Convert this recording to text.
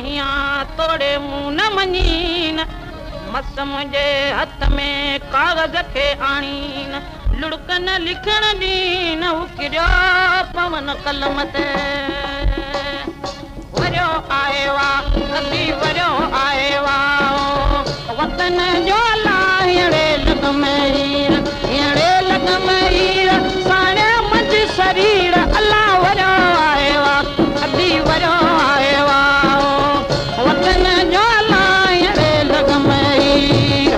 कहिया तोड़े मुंह न मञीन मस मुंहिंजे हथ में कागज़ खे आणीन लुड़कन लिखण ॾीन उकिरियो पवन कलम ते वरियो आहे वाह कदी वरियो आहे वाह वतन जो अलाह अहिड़े लॻ में हीर साणे मंझि शरीर अलाह वरियो आहे वाह कदी वरियो आहे वाह वतन जो अलाह अहिड़े लॻ में हीर